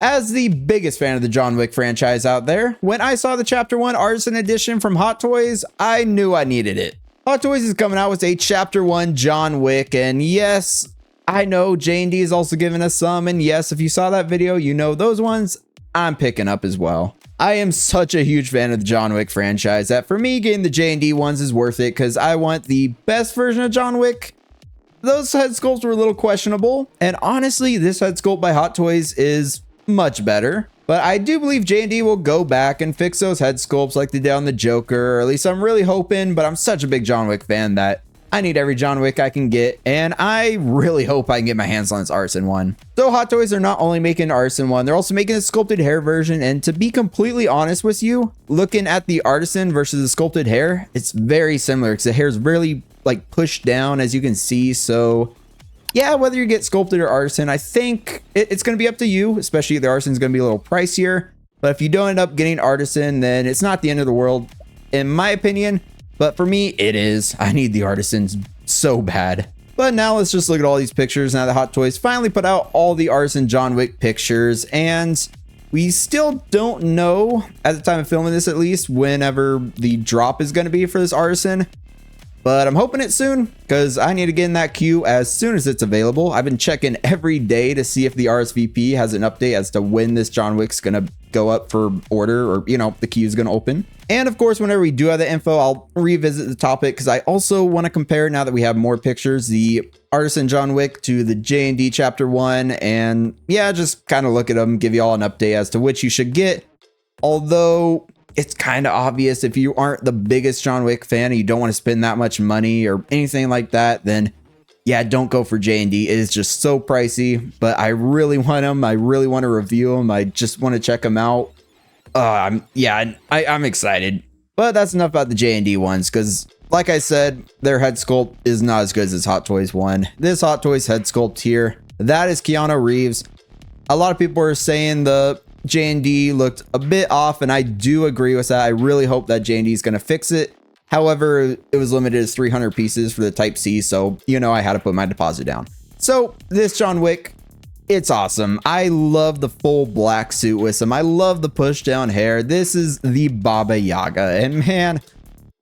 As the biggest fan of the John Wick franchise out there, when I saw the Chapter 1 Artisan Edition from Hot Toys, I knew I needed it. Hot Toys is coming out with a Chapter 1 John Wick, and yes, I know J&D is also giving us some, and yes, if you saw that video, you know those ones I'm picking up as well. I am such a huge fan of the John Wick franchise that for me, getting the J&D ones is worth it because I want the best version of John Wick. Those head sculpts were a little questionable, and honestly, this head sculpt by Hot Toys is much better, but I do believe J&D will go back and fix those head sculpts like they did on the Joker, or at least I'm really hoping, but I'm such a big John Wick fan that I need every John Wick I can get, and I really hope I can get my hands on this Artisan one. So Hot Toys are not only making an Artisan one, they're also making a sculpted hair version, and to be completely honest with you, looking at the Artisan versus the sculpted hair, it's very similar because the hair is really like pushed down, as you can see. So yeah, whether you get sculpted or Artisan, I think it's going to be up to you, especially if the Artisan is going to be a little pricier. But if you don't end up getting Artisan, then it's not the end of the world, in my opinion. But for me, it is. I need the Artisans so bad. But now let's just look at all these pictures now that Hot Toys finally put out all the Artisan John Wick pictures. And we still don't know, at the time of filming this at least, whenever the drop is going to be for this Artisan. But I'm hoping it's soon because I need to get in that queue as soon as it's available. I've been checking every day to see if the RSVP has an update as to when this John Wick's going to go up for order, or, you know, the queue is going to open. And of course, whenever we do have the info, I'll revisit the topic because I also want to compare, now that we have more pictures, the Artisan John Wick to the J&D Chapter 1. And yeah, just kind of look at them, give you all an update as to which you should get. Although it's kind of obvious, if you aren't the biggest John Wick fan and you don't want to spend that much money or anything like that, then yeah, don't go for J&D. It is just so pricey, but I really want them. I really want to review them. I just want to check them out. I'm excited. But that's enough about the J&D ones, because like I said, their head sculpt is not as good as this Hot Toys one. This Hot Toys head sculpt here, that is Keanu Reeves. A lot of people are saying the J&D looked a bit off, and I do agree with that. I really hope that J&D is going to fix it. However, it was limited as 300 pieces for the Type C, so you know I had to put my deposit down. So this John Wick, it's awesome. I love the full black suit with him. I love the push down hair. This is the Baba Yaga, and man,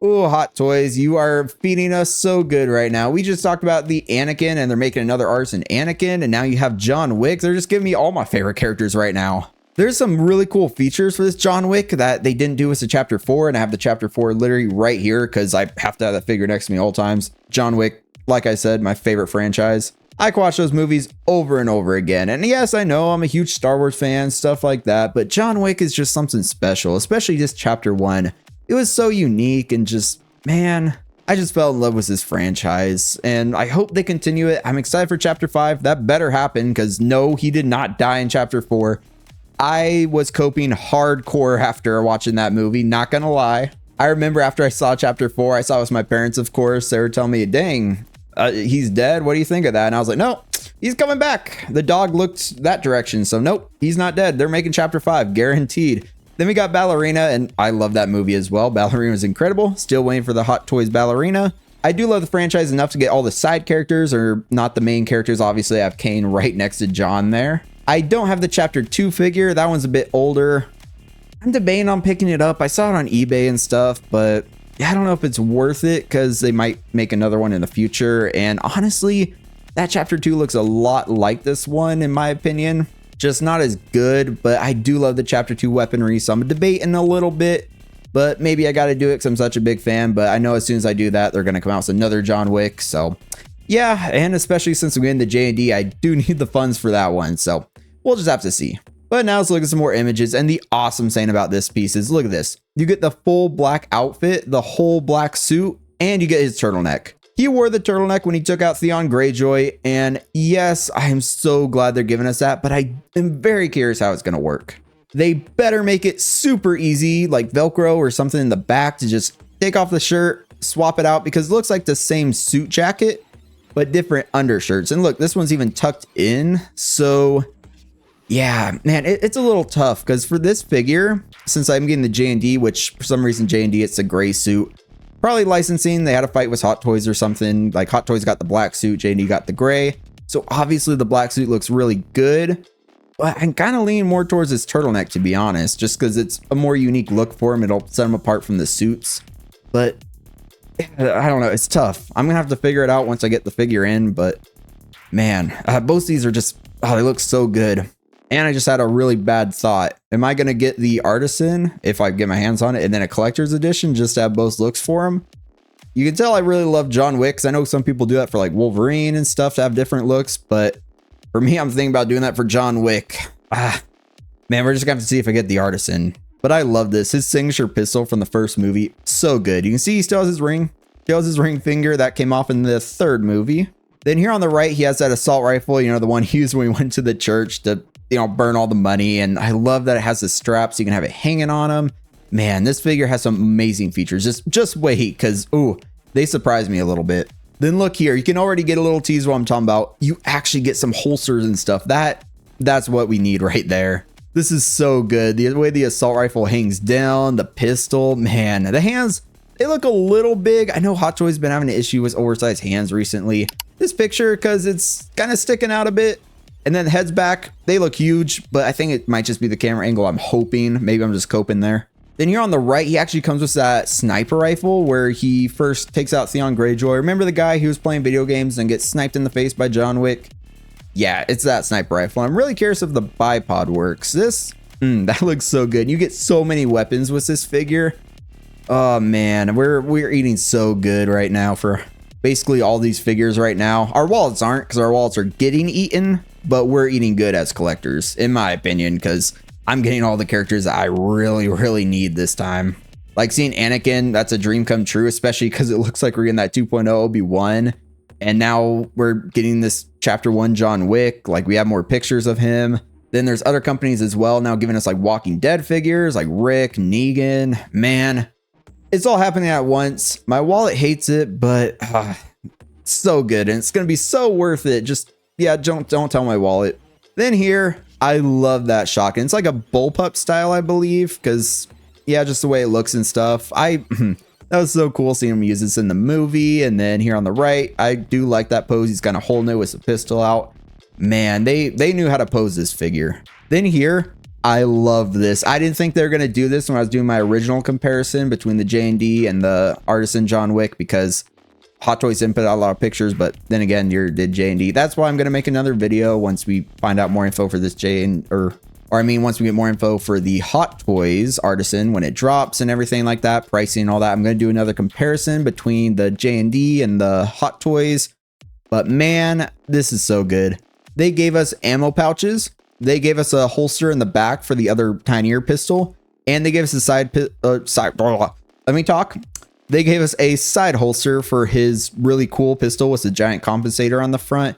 oh, Hot Toys, you are feeding us so good right now. We just talked about the Anakin, and they're making another Artisan Anakin, and now you have John Wick. They're just giving me all my favorite characters right now. There's some really cool features for this John Wick that they didn't do with the Chapter 4, and I have the Chapter 4 literally right here because I have to have that figure next to me all times. John Wick, like I said, my favorite franchise. I can watch those movies over and over again. And yes, I know I'm a huge Star Wars fan, stuff like that, but John Wick is just something special, especially this Chapter 1. It was so unique and just, man, I just fell in love with this franchise, and I hope they continue it. I'm excited for Chapter 5. That better happen because no, he did not die in Chapter 4. I was coping hardcore after watching that movie, not gonna lie. I remember after I saw Chapter 4, I saw it with my parents, of course. They were telling me, dang, he's dead. What do you think of that? And I was like, no, he's coming back. The dog looked that direction, so nope, he's not dead. They're making Chapter 5, guaranteed. Then we got Ballerina, and I love that movie as well. Ballerina was incredible. Still waiting for the Hot Toys Ballerina. I do love the franchise enough to get all the side characters, or not the main characters. Obviously, I have Kane right next to John there. I don't have the Chapter 2 figure. That one's a bit older. I'm debating on picking it up. I saw it on eBay and stuff, but yeah, I don't know if it's worth it because they might make another one in the future. And honestly, that Chapter 2 looks a lot like this one, in my opinion. Just not as good, but I do love the Chapter 2 weaponry, so I'm debating a little bit. But maybe I got to do it because I'm such a big fan. But I know as soon as I do that, they're going to come out with another John Wick. So yeah, and especially since we're in the J&D, I do need the funds for that one. So we'll just have to see. But now let's look at some more images. And the awesome thing about this piece is, look at this. You get the full black outfit, the whole black suit, and you get his turtleneck. He wore the turtleneck when he took out Theon Greyjoy. And yes, I am so glad they're giving us that, but I am very curious how it's going to work. They better make it super easy, like Velcro or something in the back to just take off the shirt, swap it out, because it looks like the same suit jacket, but different undershirts. And look, this one's even tucked in. So yeah, man, it's a little tough because for this figure, since I'm getting the J&D, which for some reason J&D, it's a gray suit, probably licensing. They had a fight with Hot Toys or something. Like Hot Toys got the black suit, J&D got the gray. So obviously the black suit looks really good. But I'm kind of leaning more towards this turtleneck, to be honest, just because it's a more unique look for him. It'll set him apart from the suits. But I don't know. It's tough. I'm going to have to figure it out once I get the figure in. But man, both of these are just, oh, they look so good. And I just had a really bad thought. Am I going to get the Artisan if I get my hands on it and then a collector's edition just to have both looks for him? You can tell I really love John Wick, because I know some people do that for like Wolverine and stuff to have different looks. But for me, I'm thinking about doing that for John Wick. Man, we're just going to have to see if I get the Artisan. But I love this. His signature pistol from the first movie. So good. You can see he still has his ring. He has his ring finger that came off in the third movie. Then here on the right, he has that assault rifle, you know, the one he used when he went to the church to, you know, burn all the money. And I love that it has the strap so you can have it hanging on him. Man, this figure has some amazing features. Just wait, because, ooh, they surprised me a little bit. Then look here, you can already get a little tease what I'm talking about. You actually get some holsters and stuff. That's what we need right there. This is so good. The way the assault rifle hangs down, the pistol, man, the hands, they look a little big. I know Hot Toys been having an issue with oversized hands recently. This picture, because it's kind of sticking out a bit. And then the heads back, they look huge, but I think it might just be the camera angle. I'm hoping. Maybe I'm just coping there. Then here on the right, he actually comes with that sniper rifle where he first takes out Theon Greyjoy. Remember the guy who was playing video games and gets sniped in the face by John Wick? Yeah, it's that sniper rifle. I'm really curious if the bipod works. This, that looks so good. You get so many weapons with this figure. Oh man, we're eating so good right now for basically all these figures right now. Our wallets aren't, because our wallets are getting eaten, but we're eating good as collectors, in my opinion, because I'm getting all the characters that I really, really need this time. Like seeing Anakin, that's a dream come true, especially because it looks like we're getting that 2.0 Obi-Wan. And now we're getting this chapter 1 John Wick. Like we have more pictures of him. Then there's other companies as well now giving us like Walking Dead figures like Rick, Negan. Man, it's all happening at once. My wallet hates it, but so good. And it's going to be so worth it. Just, yeah, don't tell my wallet. Then here, I love that shotgun. It's like a bullpup style, I believe, because, yeah, just the way it looks and stuff. That was so cool seeing him use this in the movie. And then here on the right, I do like that pose. He's kind of holding it with the pistol out. Man, they knew how to pose this figure. Then here, I love this. I didn't think they were going to do this when I was doing my original comparison between the J&D and the Artisan John Wick, because Hot Toys didn't put out a lot of pictures, but then again, you did J&D. That's why I'm going to make another video once we find out more info for this once we get more info for the Hot Toys Artisan when it drops and everything like that, pricing and all that. I'm going to do another comparison between the J&D and the Hot Toys. But man, this is so good. They gave us ammo pouches. They gave us a holster in the back for the other tinier pistol, and they gave us a let me talk. They gave us a side holster for his really cool pistol with a giant compensator on the front.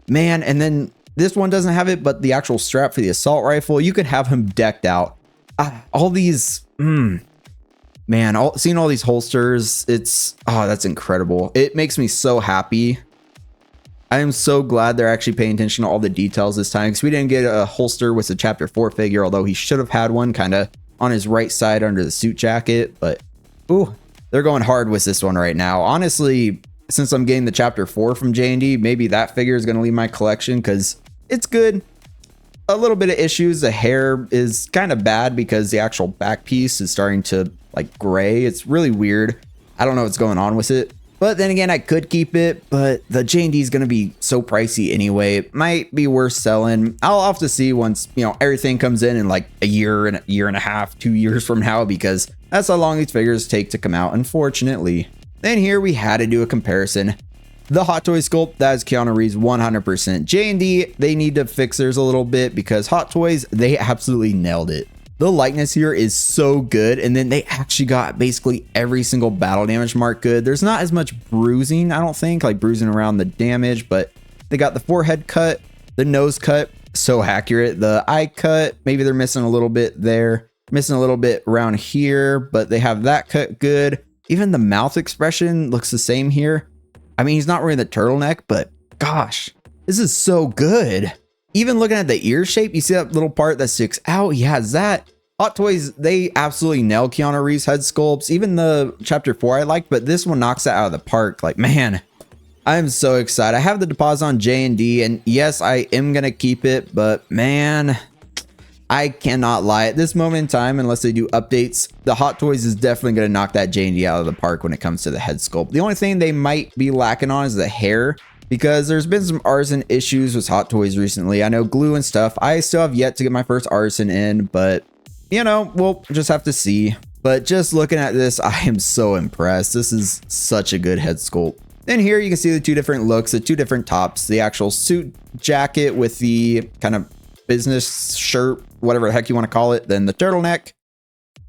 Man, and then this one doesn't have it, but the actual strap for the assault rifle, you could have him decked out. All these, man, seeing all these holsters, that's incredible. It makes me so happy. I am so glad they're actually paying attention to all the details this time, because we didn't get a holster with a chapter 4 figure, although he should have had one kind of on his right side under the suit jacket. But ooh, they're going hard with this one right now. Honestly, since I'm getting the chapter 4 from J&D, maybe that figure is going to leave my collection because it's good. A little bit of issues. The hair is kind of bad because the actual back piece is starting to like gray. It's really weird. I don't know what's going on with it. But then again, I could keep it, but the J&D is going to be so pricey anyway. It might be worth selling. I'll have to see once, everything comes in like a year and a half, 2 years from now, because that's how long these figures take to come out, unfortunately. Then here we had to do a comparison. The Hot Toys sculpt, that is Keanu Reeves 100%. J&D, they need to fix theirs a little bit because Hot Toys, they absolutely nailed it. The likeness here is so good, and then they actually got basically every single battle damage mark good. There's not as much bruising, I don't think, like bruising around the damage, but they got the forehead cut, the nose cut, so accurate. The eye cut, maybe they're missing a little bit there, missing a little bit around here, but they have that cut good. Even the mouth expression looks the same here. I mean, he's not wearing the turtleneck, but gosh, this is so good. Even looking at the ear shape, you see that little part that sticks out? He has that. Hot Toys, they absolutely nailed Keanu Reeves' head sculpts. Even the chapter 4 I liked, but this one knocks it out of the park. Like, man, I'm so excited. I have the deposit on J&D, and yes, I am going to keep it, but man, I cannot lie. At this moment in time, unless they do updates, the Hot Toys is definitely going to knock that J&D out of the park when it comes to the head sculpt. The only thing they might be lacking on is the hair, because there's been some Artisan issues with Hot Toys recently. I know glue and stuff. I still have yet to get my first Artisan in, but you know, we'll just have to see. But just looking at this, I am so impressed. This is such a good head sculpt. Then here you can see the two different looks, the two different tops, the actual suit jacket with the kind of business shirt, whatever the heck you want to call it, then the turtleneck.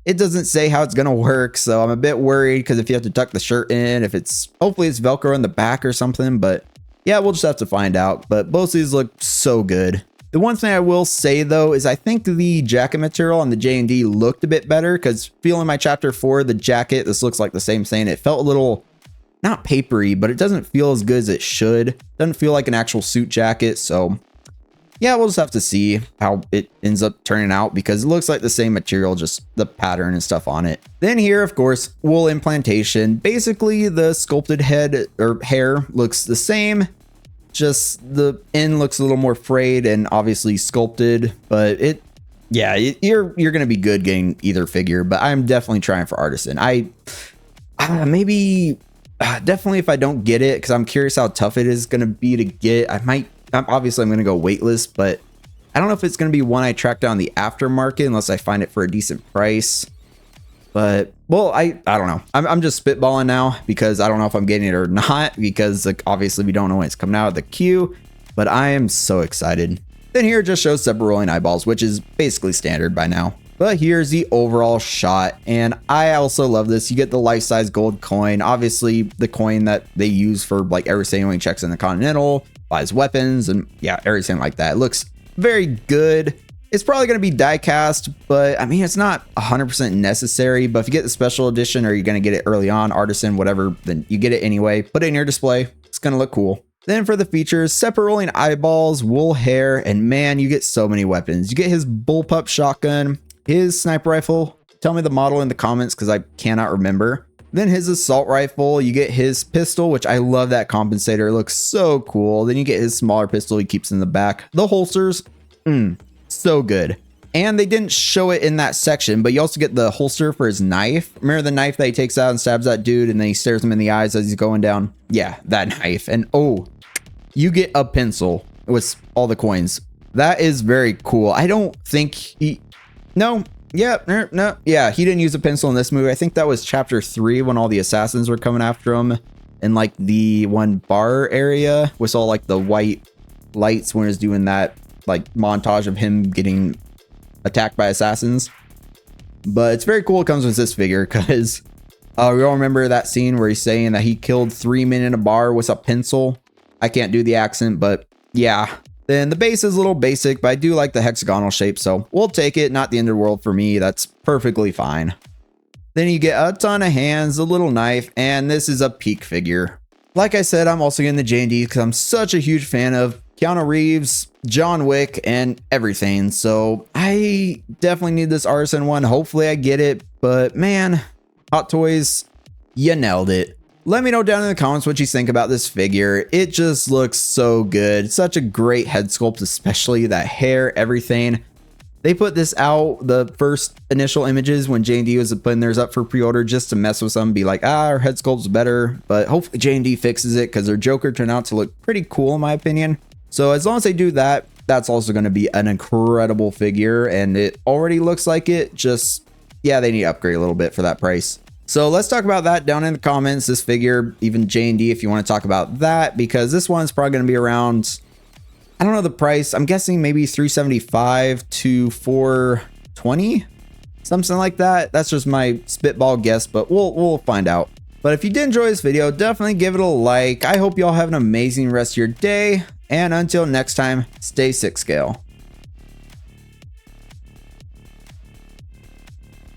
It doesn't say how it's going to work, so I'm a bit worried because if you have to tuck the shirt in, hopefully it's Velcro in the back or something, but yeah, we'll just have to find out. But both of these look so good. The one thing I will say though is I think the jacket material on the J&D looked a bit better, because feeling my chapter 4, the jacket, this looks like the same thing. It felt a little, not papery, but it doesn't feel as good as it should. Doesn't feel like an actual suit jacket. So yeah, we'll just have to see how it ends up turning out, because it looks like the same material, just the pattern and stuff on it. Then here, of course, wool implantation. Basically the sculpted head or hair looks the same. Just the end looks a little more frayed and obviously sculpted, but you're gonna be good getting either figure. But I'm definitely trying for Artisan. Definitely if I don't get it, because I'm curious how tough it is gonna be to get. Obviously I'm gonna go waitlist, but I don't know if it's gonna be one I track down the aftermarket unless I find it for a decent price. But well, I don't know. I'm just spitballing now because I don't know if I'm getting it or not, because like obviously we don't know when it's coming out of the queue, but I am so excited. Then here it just shows separate rolling eyeballs, which is basically standard by now. But here's the overall shot, and I also love this. You get the life-size gold coin, obviously the coin that they use for like everything when he checks in the Continental, buys weapons, and yeah, everything like that. It looks very good. It's probably going to be die cast, but I mean, it's not 100% necessary. But if you get the special edition, or you're going to get it early on, Artisan, whatever, then you get it anyway. Put it in your display. It's going to look cool. Then for the features, separate rolling eyeballs, wool hair, and man, you get so many weapons. You get his bullpup shotgun, his sniper rifle. Tell me the model in the comments because I cannot remember. Then his assault rifle, you get his pistol, which I love that compensator. It looks so cool. Then you get his smaller pistol he keeps in the back. The holsters, so good. And they didn't show it in that section, but you also get the holster for his knife. Remember the knife that he takes out and stabs that dude and then he stares him in the eyes as he's going down? Yeah, that knife. And oh, you get a pencil with all the coins. That is very cool. I don't think he didn't use a pencil in this movie. I think that was chapter 3 when all the assassins were coming after him in like the one bar area with all like the white lights when he was doing that like montage of him getting attacked by assassins. But it's very cool it comes with this figure, because we all remember that scene where he's saying that he killed 3 men in a bar with a pencil. I can't do the accent, but yeah. Then the base is a little basic, but I do like the hexagonal shape, so we'll take it. Not the end of the world for me. That's perfectly fine. Then you get a ton of hands, a little knife, and this is a peak figure. Like I said, I'm also getting the J&D because I'm such a huge fan of Keanu Reeves, John Wick, and everything. So I definitely need this Artisan one. Hopefully I get it, but man, Hot Toys, you nailed it. Let me know down in the comments what you think about this figure. It just looks so good. Such a great head sculpt, especially that hair, everything. They put this out, the first initial images when J&D was putting theirs up for pre-order, just to mess with them, be like, our head sculpt's better. But hopefully J&D fixes it, because their Joker turned out to look pretty cool in my opinion. So as long as they do that, that's also going to be an incredible figure, and it already looks like it. Just, yeah, they need to upgrade a little bit for that price. So let's talk about that down in the comments. This figure, even J&D, if you want to talk about that, because this one's probably going to be around, I don't know the price. I'm guessing maybe $375 to $420, something like that. That's just my spitball guess, but we'll find out. But if you did enjoy this video, definitely give it a like. I hope y'all have an amazing rest of your day. And until next time, stay 6 scale.